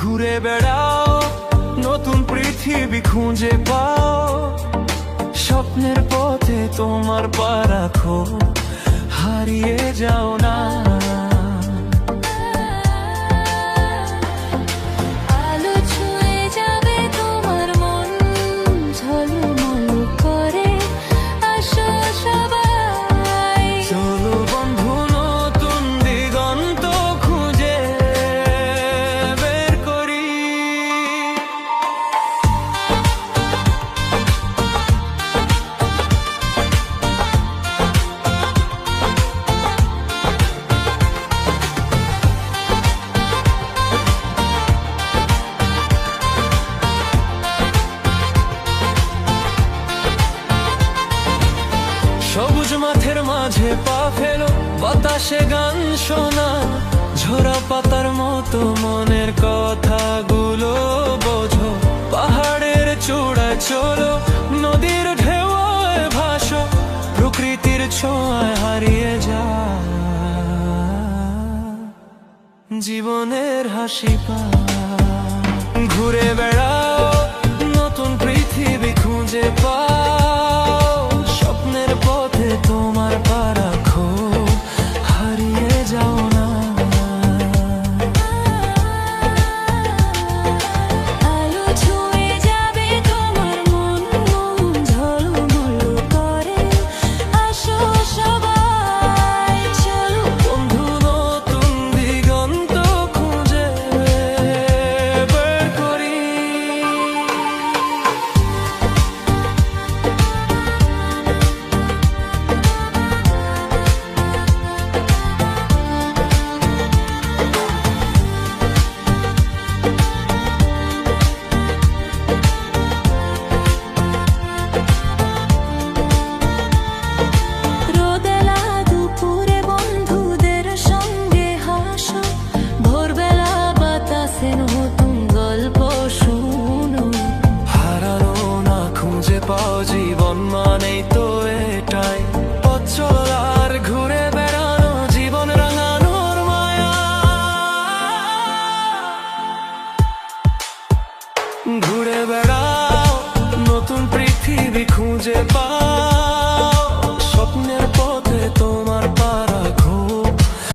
ঘুরে বেড়াও, নতুন পৃথিবী খুঁজে পাও, স্বপ্নের পথে তোমার পা রাখো, হারিয়ে যাও না। আলো ছুঁয়ে যাবে তোমার মন, ঝলমল করে আসো সবাই। চলো বন্ধু নতুন দিগন্ত খুঁজে বের করি। সবুজ মাঠের মাঝে পা ফেলো, বাতাসে গান শোনা, ঝরা পাতার মতো মনের কথাগুলো বোঝো। পাহাড়ের চূড়ায় চলো, নদীর ঢেউয়ে ভাসো, প্রকৃতির ছোঁয়ায় হারিয়ে যা জীবনের হাসি পা। ঘুরে বেড়াও,